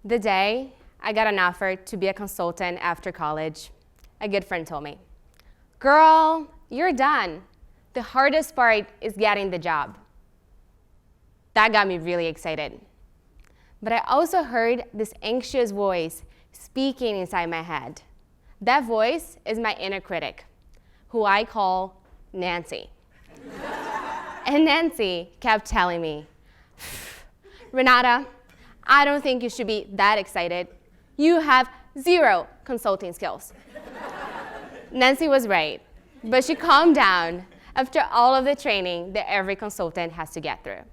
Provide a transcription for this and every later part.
The day I got an offer to be a consultant after college, a good friend told me, "Girl, you're done. The hardest part is getting the job." That got me really excited. But I also heard this anxious voice speaking inside my head. That voice is my inner critic, who I call Nancy. And Nancy kept telling me, "Renata, I don't think you should be that excited. You have 0 consulting skills." Nancy was right, but she calmed down after all of the training that every consultant has to get through.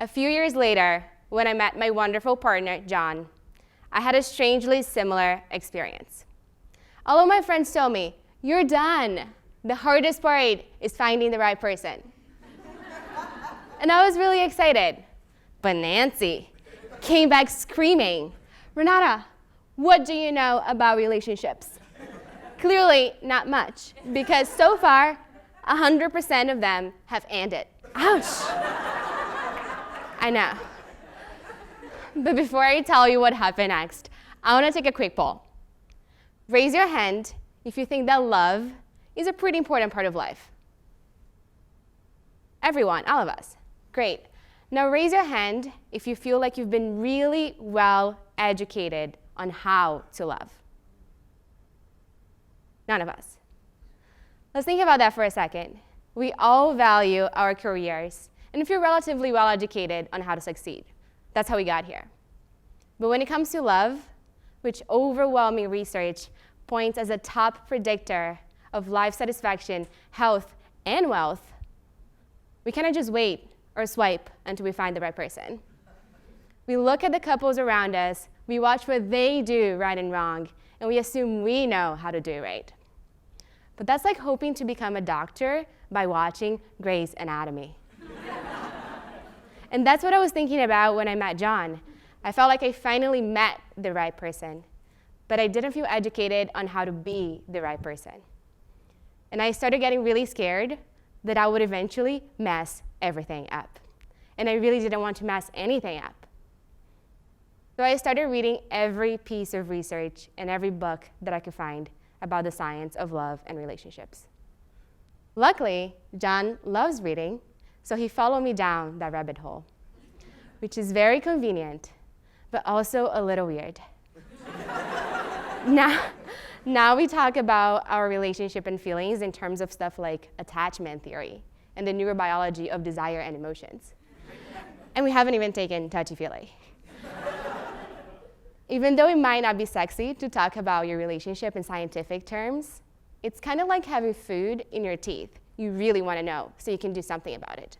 A few years later, when I met my wonderful partner, John, I had a strangely similar experience. All of my friends told me, "You're done. The hardest part is finding the right person." And I was really excited. But Nancy came back screaming, "Renata, what do you know about relationships?" Clearly, not much, because so far, 100% of them have ended. Ouch. I know. But before I tell you what happened next, I want to take a quick poll. Raise your hand if you think that love is a pretty important part of life. Everyone, all of us. Great. Now raise your hand if you feel like you've been really well educated on how to love. None of us. Let's think about that for a second. We all value our careers, and feel relatively well educated on how to succeed. That's how we got here. But when it comes to love, which overwhelming research points as a top predictor of life satisfaction, health, and wealth, we cannot just wait or swipe until we find the right person. We look at the couples around us, we watch what they do right and wrong, and we assume we know how to do it right. But that's like hoping to become a doctor by watching Grey's Anatomy. And that's what I was thinking about when I met John. I felt like I finally met the right person, but I didn't feel educated on how to be the right person. And I started getting really scared that I would eventually mess everything up. And I really didn't want to mess anything up. So I started reading every piece of research and every book that I could find about the science of love and relationships. Luckily, John loves reading, so he followed me down that rabbit hole, which is very convenient, but also a little weird. Now we talk about our relationship and feelings in terms of stuff like attachment theory and the neurobiology of desire and emotions. And we haven't even taken touchy-feely. Even though it might not be sexy to talk about your relationship in scientific terms, it's kind of like having food in your teeth. You really want to know, so you can do something about it.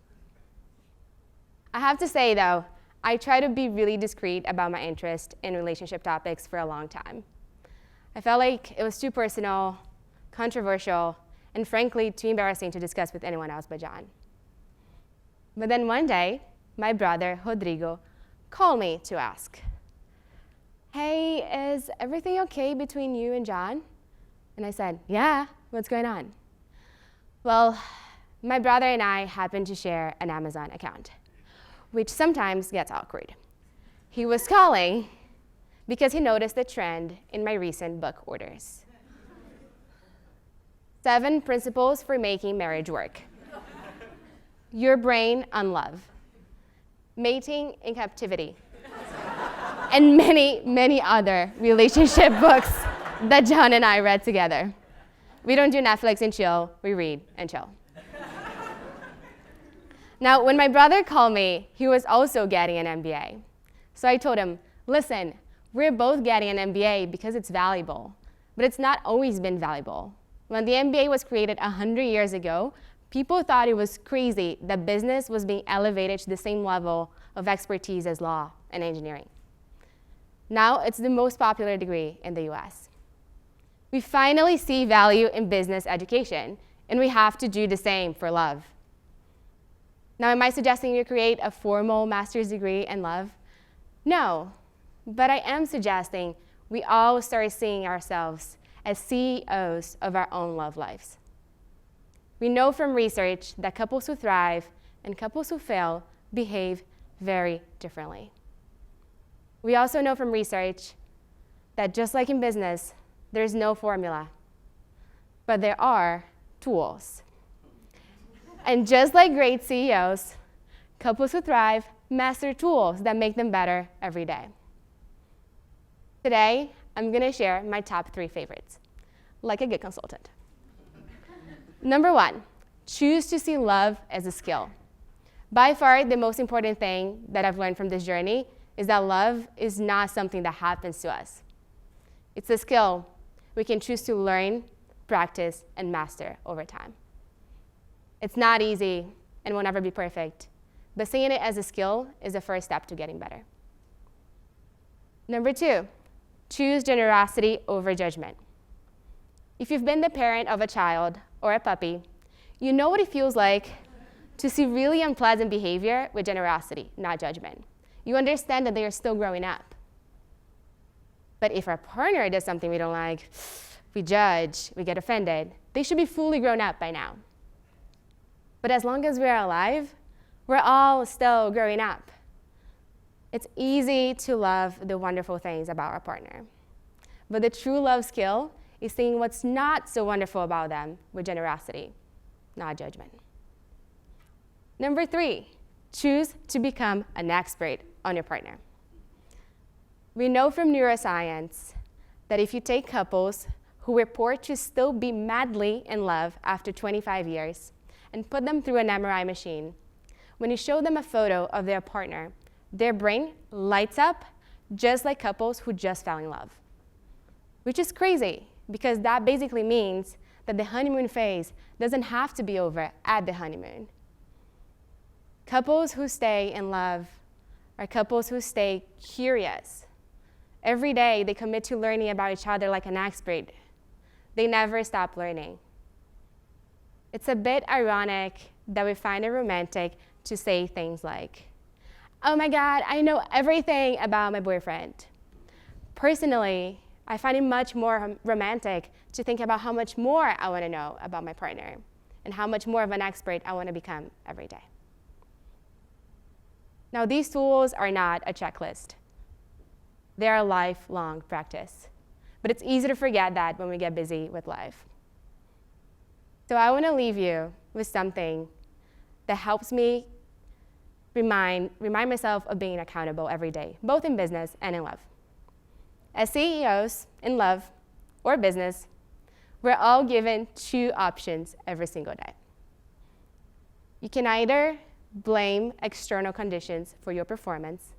I have to say, though, I try to be really discreet about my interest in relationship topics for a long time. I felt like it was too personal, controversial, and frankly, too embarrassing to discuss with anyone else but John. But then one day, my brother, Rodrigo, called me to ask, "Hey, is everything okay between you and John?" And I said, "Yeah, what's going on?" Well, my brother and I happen to share an Amazon account, which sometimes gets awkward. He was calling because he noticed a trend in my recent book orders. 7 Principles for Making Marriage Work. Your Brain on Love. Mating in Captivity. And many, many other relationship books that John and I read together. We don't do Netflix and chill, we read and chill. Now, when my brother called me, he was also getting an MBA. So I told him, "Listen, we're both getting an MBA because it's valuable, but it's not always been valuable. When the MBA was created 100 years ago, people thought it was crazy that business was being elevated to the same level of expertise as law and engineering. Now it's the most popular degree in the US. We finally see value in business education, and we have to do the same for love." Now, am I suggesting you create a formal master's degree in love? No, but I am suggesting we all start seeing ourselves as CEOs of our own love lives. We know from research that couples who thrive and couples who fail behave very differently. We also know from research that just like in business, there's no formula, but there are tools. And just like great CEOs, couples who thrive master tools that make them better every day. Today, I'm going to share my top 3 favorites, like a good consultant. Number 1, choose to see love as a skill. By far, the most important thing that I've learned from this journey is that love is not something that happens to us. It's a skill we can choose to learn, practice, and master over time. It's not easy and will never be perfect, but seeing it as a skill is the first step to getting better. Number 2, choose generosity over judgment. If you've been the parent of a child or a puppy, you know what it feels like to see really unpleasant behavior with generosity, not judgment. You understand that they are still growing up. But if our partner does something we don't like, we judge, we get offended. They should be fully grown up by now. But as long as we're alive, we're all still growing up. It's easy to love the wonderful things about our partner. But the true love skill is seeing what's not so wonderful about them with generosity, not judgment. Number 3, choose to become an expert on your partner. We know from neuroscience that if you take couples who report to still be madly in love after 25 years and put them through an MRI machine, when you show them a photo of their partner, their brain lights up just like couples who just fell in love. Which is crazy, because that basically means that the honeymoon phase doesn't have to be over at the honeymoon. Couples who stay in love are couples who stay curious. Every day, they commit to learning about each other like an expert. They never stop learning. It's a bit ironic that we find it romantic to say things like, "Oh my God, I know everything about my boyfriend." Personally, I find it much more romantic to think about how much more I want to know about my partner and how much more of an expert I want to become every day. Now, these tools are not a checklist. They are a lifelong practice. But it's easy to forget that when we get busy with life. So I want to leave you with something that helps me remind myself of being accountable every day, both in business and in love. As CEOs, in love or business, we're all given 2 options every single day. You can either blame external conditions for your performance,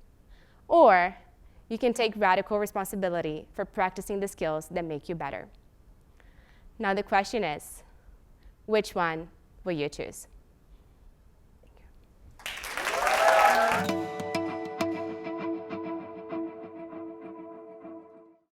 or you can take radical responsibility for practicing the skills that make you better. Now the question is, which one will you choose?